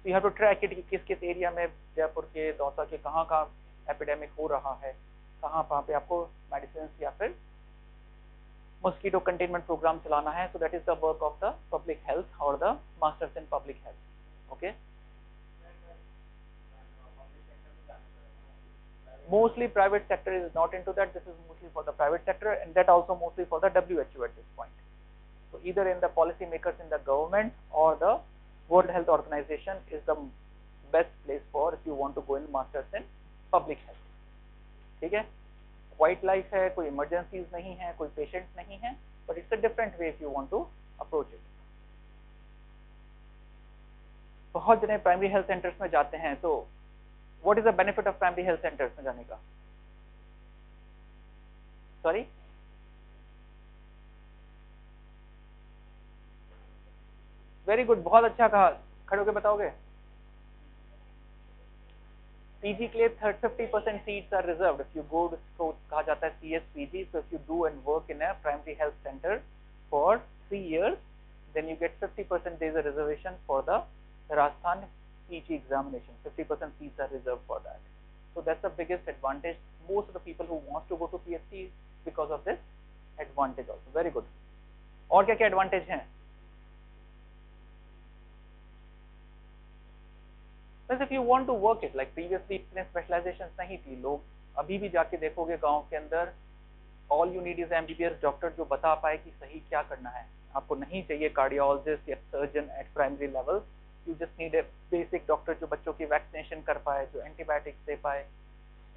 तो you have to track it कि किस किस एरिया में, जयपुर के, दौसा के, कहाँ कहाँ एपिडेमिक हो रहा है, कहाँ पे आपको मेडिसिन या फिर मस्कीटो कंटेनमेंट प्रोग्राम चलाना है। So that is the work of the public health और the masters in public health. Okay, mostly private sector is not into that. This is mostly for the private sector, and that also mostly for the WHO at this point. So either in the policy makers in the government or the World Health Organization is the best place for if you want to go in masters in public health. ठीक है, white life है, कोई emergencies नहीं है, कोई patient नहीं है, but it's a different way if you want to approach it. बहुत जने प्राइमरी हेल्थ सेंटर्स में जाते हैं, तो what is the benefit of primary health centers में जाने का? Sorry? वेरी गुड, बहुत अच्छा कहा, खड़े होकर बताओगे। पीजी के लिए 50% seats are reserved if you go, तो कहा जाता है CSPG। so if you do and work in a primary health center for 3 years, then you get 50%, there is a reservation for the Rajasthan PG examination. 50% seats are reserved for that. So that's the biggest advantage. Most of the people who wants to go to PHC because of this advantage also. Very good. और क्या क्या advantage हैं? If you want to work it, like previously इतने specializations नहीं थी, लोग अभी भी जाके देखोगे गांव के अंदर, all you need is MBBS doctor जो बता पाए कि सही क्या करना है। आपको नहीं चाहिए कार्डियोलॉजिस्ट या surgeon eight primary level, you just need a basic doctor जो बच्चों की वैक्सीनेशन कर पाए, जो एंटीबायोटिक्स दे पाए,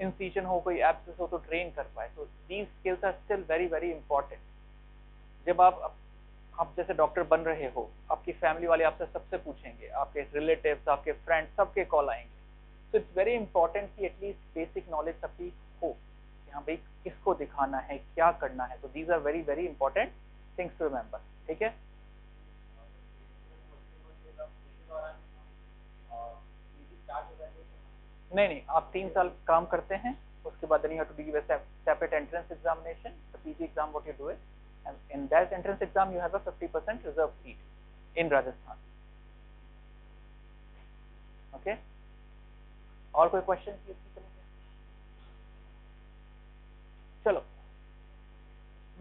इंसिजन हो, कोई एब्सेस हो तो ट्रेन कर पाए। तो these skills are still very very important. जब आप जैसे डॉक्टर बन रहे हो, आपकी फैमिली वाले आपसे सबसे पूछेंगे, आपके रिलेटिव्स, आपके फ्रेंड्स, सबके कॉल आएंगे। तो इट्स वेरी इंपॉर्टेंट कि एटलीस्ट बेसिक नॉलेज सबकी हो कि हाँ भाई किसको दिखाना है, क्या करना है। तो these are very very important things to remember. ठीक है, नहीं, आप 3 साल काम करते हैं, उसके बाद you have to give a separate entrance examination, the PG exam what you do it, and in that entrance exam you have a 50% reserved seat in Rajasthan. Okay, और कोई क्वेश्चन? चलो,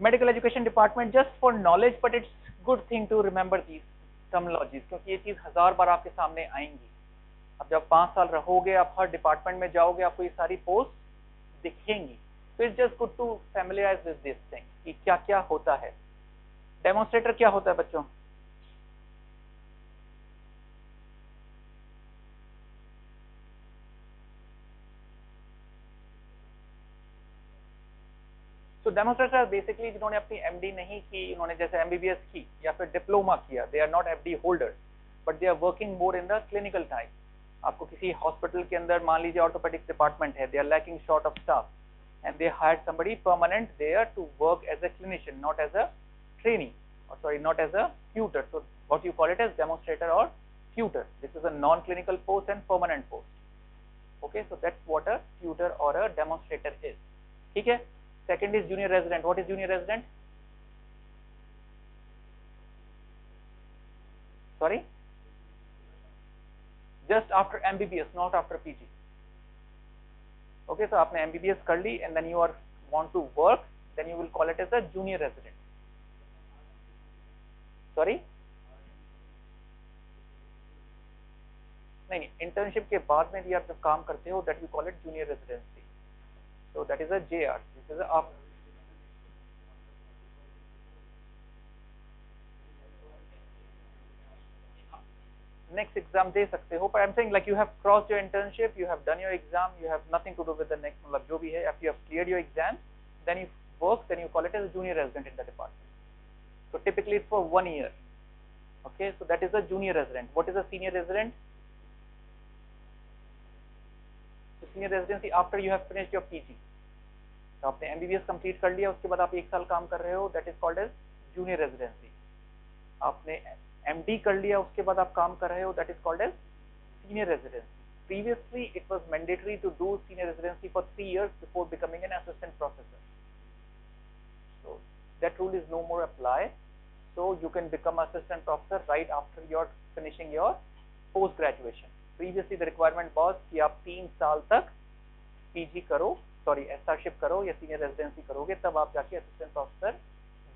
medical education department just for knowledge, but it's good thing to remember these terminologies, क्योंकि ये चीज 1000 बार आपके सामने आएंगी। अब जब 5 साल रहोगे, आप हर डिपार्टमेंट में जाओगे, आपको ये सारी पोस्ट दिखेंगी। तो it's just good to familiarise with this thing कि क्या क्या होता है। डेमोन्स्ट्रेटर क्या होता है बच्चों? तो डेमोन्स्ट्रेटर बेसिकली जिन्होंने अपनी एमडी नहीं की, उन्होंने जैसे एमबीबीएस की या फिर डिप्लोमा किया, they are not FD holders, but they are working more in the clinical time. आपको किसी हॉस्पिटल के अंदर मान लीजिए ऑर्थोपेडिक्स डिपार्टमेंट है, they are lacking short of staff and they hired somebody permanent there to work as a clinician, not as a trainee, or sorry, not as a tutor. So what you call it as demonstrator or tutor. This is a non-clinical post and permanent post. Okay, so that's what a tutor or a demonstrator is. ठीक है, second is junior resident. What is junior resident? Sorry, just after MBBS, not after PG. Okay, so आपने MBBS कर ली and then you are want to work, then you will call it as a junior resident. Sorry, नहीं, internship के बाद में भी आप जब काम करते हो, that you call it junior residency. So that is a JR. This is a आप next exam दे सकते हो, but I'm saying like you have crossed your internship, you have done your exam, you have nothing to do with the next, मतलब जो भी है, if you have cleared your exam, then you work, then you call it as a junior resident in the department. So typically it's for 1 year. Okay, so that is a junior resident. What is a senior resident? So senior residency after you have finished your PG. तो आपने MBBS complete कर लिया, उसके बाद आप 1 साल काम कर रहे हो, that is called as junior residency. आपने MD कर लिया, उसके बाद आप काम कर रहे हो, that is called as senior residency. previously it was mandatory to do senior residency for 3 years before becoming an assistant professor. So that rule is no more apply. So you can become assistant professor right after you're finishing your post graduation. Previously the requirement was कि आप 3 साल तक PG करो, sorry एसआरशिप करो या senior residency करोगे, तब आप जाके असिस्टेंट प्रोफेसर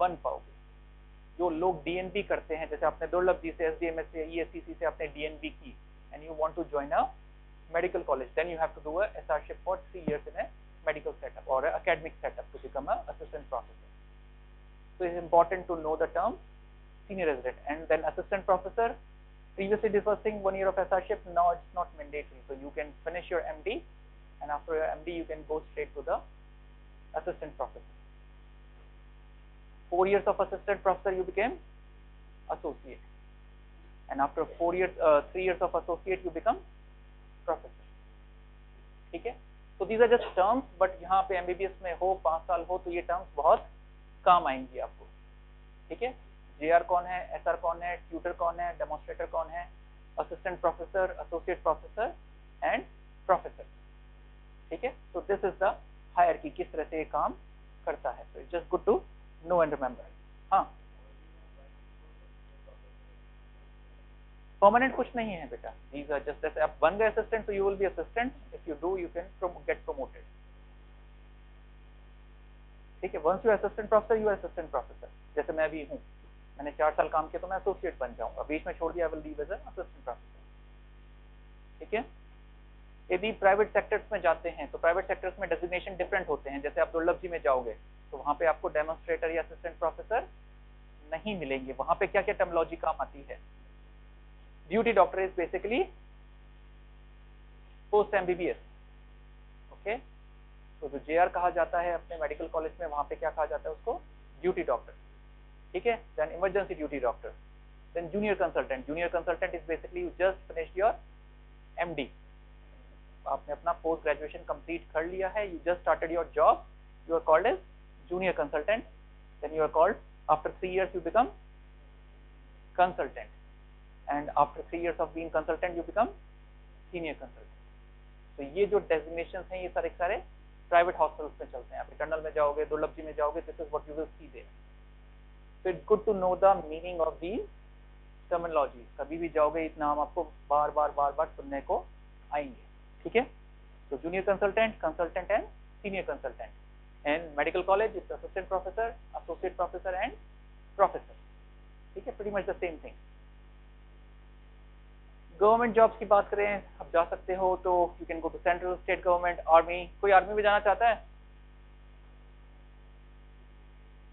बन पाओगे. जो लोग डीएनबी करते हैं, जैसे आपने दुर्लभ जी से, एसडीएमएस से, ईएससीसी से आपने डीएनबी की and you want to join a medical college, then you have to do a SRship for 3 years in a medical setup or a academic setup to become a assistant professor. So it's important to know the term senior resident. And then assistant professor, previously this was saying 1 year of SRship, now it's not mandatory. So you can finish your MD, and after your MD you can go straight to the assistant professor. 4 years of assistant professor you became associate, and after 3 years of associate you become professor. ठीक है. तो these are just terms, बट यहाँ पे MBBS में हो 5 साल हो तो ये टर्म्स बहुत काम आएंगी आपको. ठीक है. जेआर कौन है, एसआर कौन है, ट्यूटर कौन है, डेमोन्स्ट्रेटर कौन है, assistant professor, associate professor and professor. ठीक है. तो दिस इज द हायरार्की, किस तरह से ये काम करता है. तो it's just good to know and remember. हाँ, परमानेंट कुछ नहीं है बेटा. दीज आर जस्ट, जैसे आप बन गए असिस्टेंट तो you will be assistant, if you do you can get promoted. ठीक है. Once you assistant professor you are assistant professor. जैसे मैं अभी हूँ, मैंने 4 साल काम किया तो मैं एसोसिएट बन जाऊंगा, बीच में छोड़ दिया I will leave as assistant professor. ठीक है. यदि प्राइवेट सेक्टर्स में जाते हैं तो प्राइवेट सेक्टर्स में डेजिग्नेशन डिफरेंट होते हैं. जैसे आप दुर्लभ जी में जाओगे तो वहां पे आपको डेमोन्स्ट्रेटर या असिस्टेंट प्रोफेसर नहीं मिलेंगे. वहां पे क्या क्या टर्मिनोलॉजी काम आती है. Duty doctor is basically post MBBS. Okay. तो जो जेआर कहा जाता है अपने मेडिकल कॉलेज में, वहां पे क्या कहा जाता है उसको, ड्यूटी डॉक्टर. ठीक है. Then emergency duty doctor, then junior consultant. Junior consultant is basically you just finished your MD, आपने अपना पोस्ट ग्रेजुएशन कंप्लीट कर लिया है, you just started your job, you are called as junior consultant. Then you are called after 3 years you become consultant, and after 3 years of being consultant you become senior consultant. तो ये जो designations हैं ये सारे सारे private hospitals में चलते हैं. आप इंटरनल में जाओगे, दुर्लभ जी में जाओगे, this is what you will see there. So it's good to know the meaning of the terminology. कभी भी जाओगे इस नाम आपको बार बार सुनने को आएंगे. ठीक है. तो junior consultant, consultant and senior consultant. And medical college it's assistant professor, associate professor and professor. ठीक है. Pretty much the same thing. Government jobs की बात करें, आप जा सकते हो तो you can go to central, state government, army. कोई आर्मी में जाना चाहता है?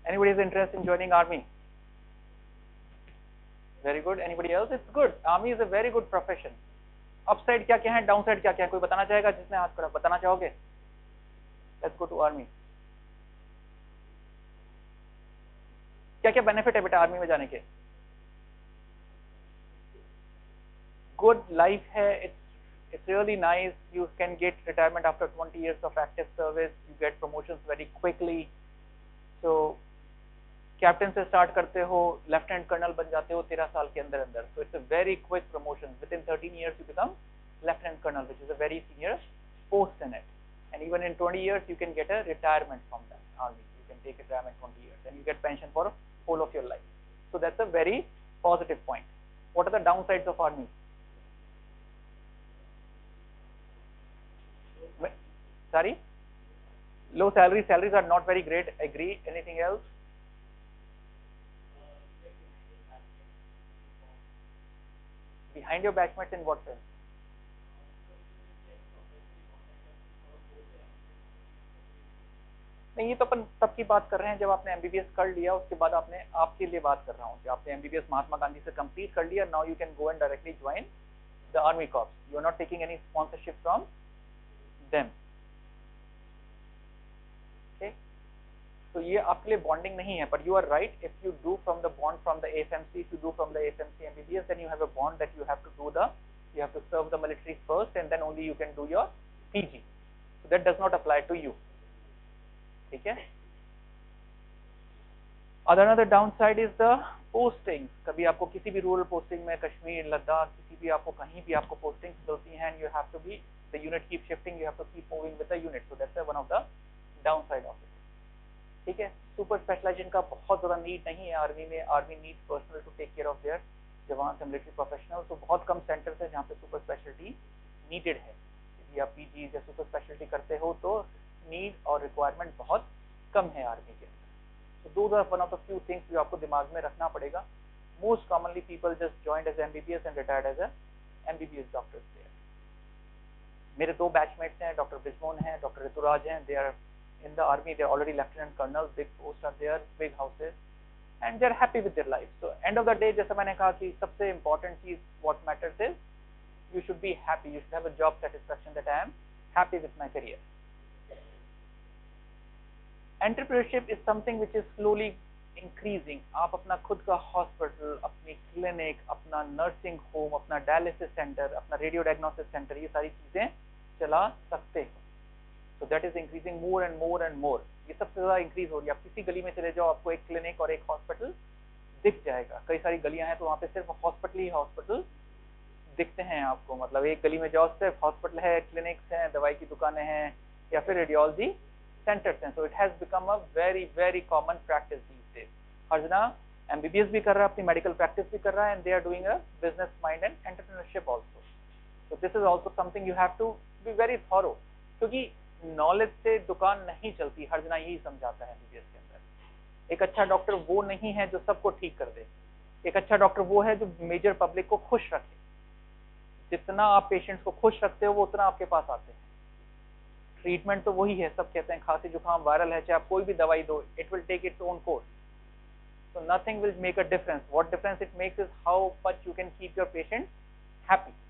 Anybody is interested in joining army? Very good. Anybody else? It's good. Army is a very good profession. Upside क्या क्या है, डाउन साइड क्या क्या है, कोई बताना चाहेगा? जिसने हाथ खड़ा, बताना चाहोगे? Let's go to army. क्या क्या बेनिफिट है बेटा आर्मी में जाने के? गुड लाइफ है. it's really nice. You can get retirement after 20 years of active service. You get promotions very quickly. So captain से स्टार्ट करते हो, लेफ्टिनेंट कर्नल बन जाते हो 13 साल के अंदर अंदर. So it's a very quick promotion. Within 13 years you become lieutenant colonel, which is a very senior post in it. And even in 20 years you can get a retirement from that army. You can take retirement 20 years and you get pension for whole of your life. So that's a very positive point. What are the downsides of army? Sorry? Low salaries. Salaries are not very great. Agree. Anything else? Behind your batchmates in what sense? नहीं, ये तो अपन तब की बात कर रहे हैं जब आपने एमबीबीएस कर लिया, उसके बाद आपने, आपके लिए बात कर रहा हूँ कि आपने एमबीबीएस महात्मा गांधी से कंप्लीट कर लिया. Now you can go and directly join the army corps. You are not taking any sponsorship from them. तो ये आपके लिए बॉन्डिंग नहीं है. But you are right, if you do from the bond from the AFMC, if you do from the AFMC MBBS, then you have a bond that you have to do the, you have to serve the military first and then only you can do your PG. So that does not apply to you. ठीक है. Another downside is the posting, कभी आपको किसी भी rural posting में, कश्मीर, लद्दाख, किसी भी आपको कहीं भी आपको पोस्टिंग्स मिलती हैं, you have to be, the unit keep shifting, you have to keep moving with the unit, so that's one of the down side of it. ठीक है, सुपर स्पेशलाइजेशन का बहुत ज्यादा नीड नहीं है आर्मी में, army need personal to take care of their jawan and military professional, तो बहुत कम सेंटर्स है जहाँ पे सुपर स्पेशलिटी नीडेड है। यदि आप पीजी या सुपर स्पेशलिटी करते हो तो नीड और रिक्वायरमेंट बहुत कम है आर्मी के अंदर। तो दो one of the few things जो आपको दिमाग में रखना पड़ेगा। Most commonly people just joined as MBBS and retired as MBBS doctors there. मेरे दो बैचमेट्स हैं, डॉक्टर बिस्मोन हैं, डॉक्टर ऋतुराज हैं, they are in the army, they are already lieutenant colonels, big posts are there, big houses, and they are happy with their life. So end of the day, जैसा मैंने कहा कि सबसे important चीज what matters is you should be happy, you should have a job satisfaction that I am happy with my career. Entrepreneurship is something which is slowly increasing. आप अपना खुद का हॉस्पिटल, अपनी क्लिनिक, अपना नर्सिंग होम, अपना dialysis centre, अपना radio diagnosis centre, ये सारी चीजें चला सकते हो। So that is increasing more and more and more. ये सबसे ज्यादा इंक्रीज हो रही है। आप किसी गली में चले जाओ, आपको एक क्लिनिक और एक हॉस्पिटल दिख जाएगा। कई सारी गलियां हैं तो वहाँ पे सिर्फ हॉस्पिटल ही हॉस्पिटल दिखते हैं आपको। मतलब एक गली में जाओ सिर्फ हॉस्पिटल है, क्लिनिक्स हैं, दवाई की दुकानें हैं या फिर रेडियोलॉजी सेंटर्स हैं। So it has become a very very common practice these days. हर जना एमबीबीएस भी कर रहा है, अपनी मेडिकल प्रैक्टिस भी कर रहा है, and they are doing a business mind and entrepreneurship also. So this is also something you have to be very thorough, क्योंकि नॉलेज से दुकान नहीं चलती, हर जना यही समझाता है एमबीबीएस के अंदर। एक अच्छा डॉक्टर वो नहीं है जो सबको ठीक कर दे, एक अच्छा डॉक्टर वो है जो मेजर पब्लिक को खुश रखे। जितना आप पेशेंट्स को खुश रखते हो वो उतना आपके पास आते हैं। ट्रीटमेंट तो वही है, सब कहते हैं खांसी जुकाम वायरल है, चाहे आप कोई भी दवाई दो, it will take its own course, so nothing will make a difference. What difference it makes is how much you can keep your patient happy.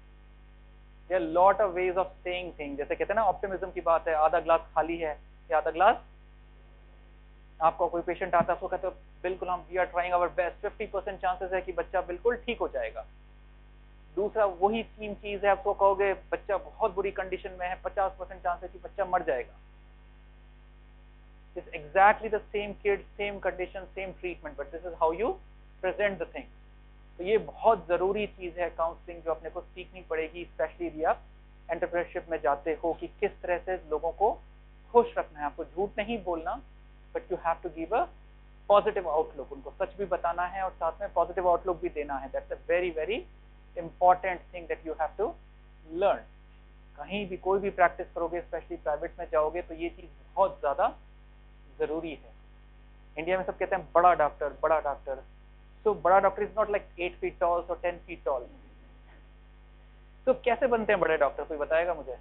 There are lot of ways of saying things, जैसे कहते हैं ना optimism की बात है, आधा glass खाली है या आधा ग्लास, आपको कोई पेशेंट आता है, उसको कहते हो बिल्कुल हम we are trying our best, 50% chances है कि बच्चा बिल्कुल ठीक हो जाएगा। दूसरा वही सेम चीज है, आपको कहोगे बच्चा बहुत बुरी कंडीशन में है, 50% चांस है कि बच्चा मर जाएगा। It's exactly the same kid, same condition, same treatment, but this is how you present the thing. तो ये बहुत जरूरी चीज है काउंसलिंग, जो अपने को सीखनी पड़ेगी, स्पेशली यदि आप एंटरप्रेन्योरशिप में जाते हो, कि किस तरह से लोगों को खुश रखना है। आपको झूठ नहीं बोलना, but you have to give a positive outlook, उनको सच भी बताना है और साथ में पॉजिटिव आउटलुक भी देना है। That's a very very important thing that you have to learn. कहीं भी कोई भी प्रैक्टिस करोगे, स्पेशली प्राइवेट में जाओगे, तो ये चीज बहुत ज्यादा जरूरी है। इंडिया में सब कहते हैं बड़ा डॉक्टर, बड़ा डॉक्टर। So बड़ा doctor is not like 8 feet tall or 10 feet tall. तो कैसे बनते हैं बड़े डॉक्टर, कोई बताएगा मुझे?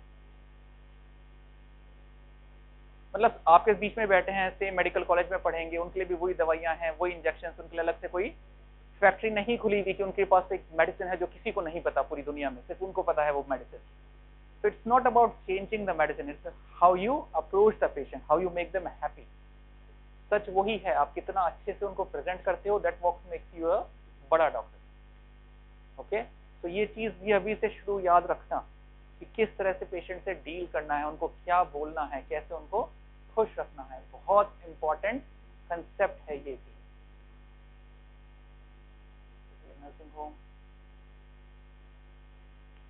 मतलब आपके बीच में बैठे हैं, सेम मेडिकल कॉलेज में पढ़ेंगे, उनके लिए भी वही दवाइयां हैं, वही इंजेक्शन, उनके लिए अलग से कोई फैक्ट्री नहीं खुली हुई कि उनके पास एक मेडिसिन है जो किसी को नहीं पता पूरी दुनिया में, सिर्फ उनको पता है वो medicine. So it's not about changing the medicine, it's how you approach the patient, how you make them happy. सच वही है, आप कितना अच्छे से उनको प्रेजेंट करते हो, दैट व्हाट मेक्स यू अ बड़ा डॉक्टर। ओके, तो ये चीज भी अभी से शुरू याद रखना कि किस तरह से पेशेंट से डील करना है, उनको क्या बोलना है, कैसे उनको खुश रखना है। बहुत इंपॉर्टेंट कंसेप्ट है ये भी। नर्सिंग होम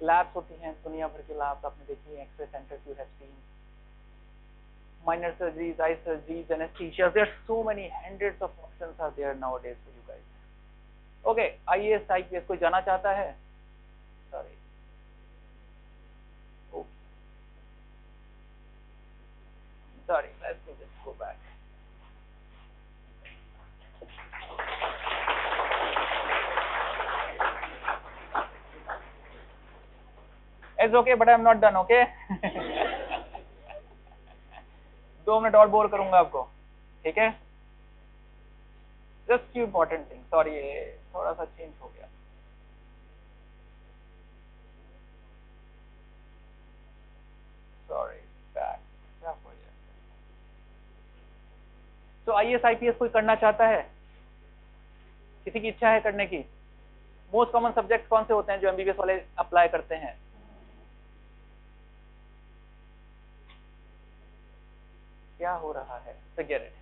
लैब्स होती हैं, दुनिया भर के लैब्स आपने देखी है, x-ray centre you have seen, minor surgeries, eye surgeries, anesthesia. There are so many hundreds of options are there nowadays for you guys. Okay, IAS, IPS कोई जाना चाहता है? Sorry. Okay. Sorry, let's me just go back. It's okay, but I'm not done. Okay. 2 minute और bore करूंगा आपको, ठीक है? Just few important thing. Sorry, थोड़ा सा चेंज हो गया। सॉरी, बैक हो गया। तो IAS IPS कोई करना चाहता है? किसी की इच्छा है करने की? मोस्ट कॉमन सब्जेक्ट कौन से होते हैं जो MBBS वाले अप्लाई करते हैं? क्या हो रहा है? Forget it.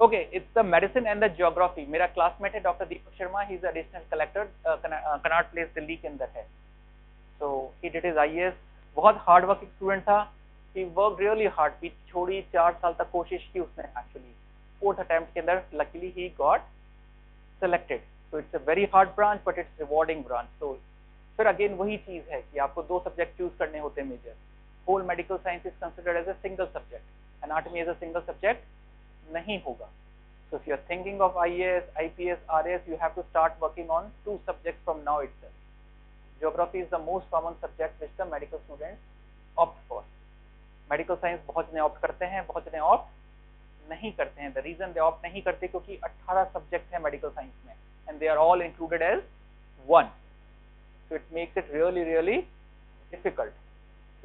Okay, it's the medicine and the geography. मेरा क्लासमेट है doctor Deepak Sharma, he is additional collector, Connaught place Delhi के अंदर है। सो ही डिड हिज IAS, बहुत हार्ड वर्किंग स्टूडेंट था, ही वर्क रियली हार्ड, पीछे छोड़ी 4 साल तक कोशिश की उसने एक्चुअली, 4th अटेम्प्ट के अंदर लकीली ही got selected. So it's a very hard branch but it's rewarding branch. So फिर अगेन वही चीज है कि आपको 2 सब्जेक्ट चूज करने होते हैं major. Whole medical science is considered as a single subject, anatomy as a single subject नहीं होगा। So if you are thinking of IAS, IPS, RAS, you have to start working on 2 subjects from now itself. Geography is the most common subject which the medical students opt for. Medical science बहुत जने opt करते हैं, बहुत जने opt नहीं करते हैं। The reason they opt नहीं करते क्योंकि 18 subject है medical science में and they are all included as one. So it makes it really really difficult.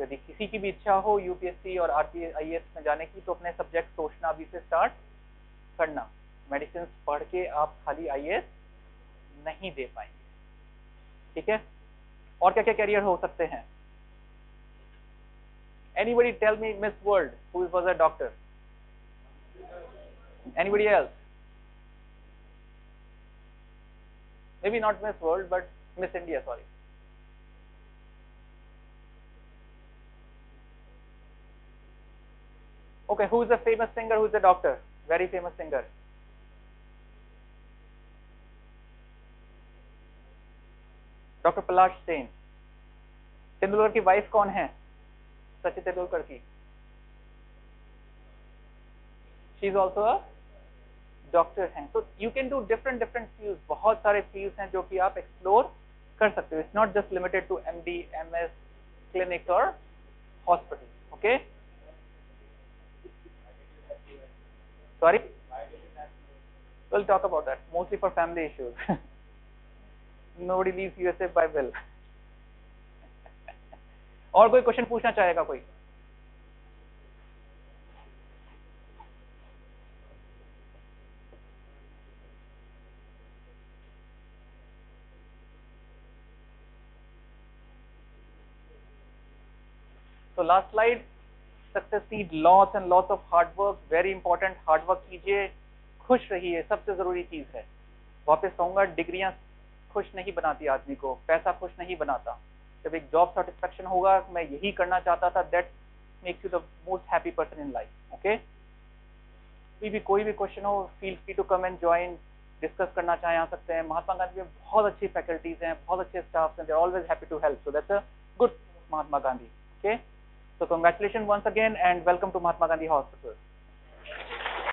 यदि किसी की भी इच्छा हो UPSC और RPS IAS में जाने की तो अपने सब्जेक्ट सोचना अभी से स्टार्ट करना। मेडिसिन पढ़ के आप खाली IAS नहीं दे पाएंगे, ठीक है। और क्या क्या कैरियर हो सकते हैं? Anybody tell me Miss World who was a doctor? Anybody else? Maybe not Miss World but Miss India, sorry. Okay, who is a famous singer, who is a doctor? Very famous singer. Doctor Palash Sen. Tendulkar की wife कौन है? सचिन तेंदुलकर की। She is also a doctor हैं। तो you can do different fields, बहुत सारे fields हैं जो कि आप एक्सप्लोर कर सकते हो। It's not just limited to MD, MS, clinic और hospital. Okay, sorry, we'll talk about that, mostly for family issues. Nobody leaves USA by will. और कोई क्वेश्चन पूछना चाहेगा कोई? So last slide, success need lots and lots of hard work, very important, hard work कीजिए, खुश रहिए, सबसे जरूरी चीज है। वापस कहूंगा, डिग्रियां खुश नहीं बनाती आदमी को, पैसा खुश नहीं बनाता। जब एक जॉब सेटिस्फेक्शन होगा, मैं यही करना चाहता था, that makes you the most happy person in life. Okay, कोई भी क्वेश्चन हो, feel free to come and join, discuss करना चाहे आ सकते हैं। महात्मा गांधी में बहुत अच्छी फैकल्टीज हैं, बहुत अच्छे स्टाफ हैं, they are always happy to help, so that's a good Mahatma Gandhi. Okay, so congratulations once again and welcome to Mahatma Gandhi Hospital.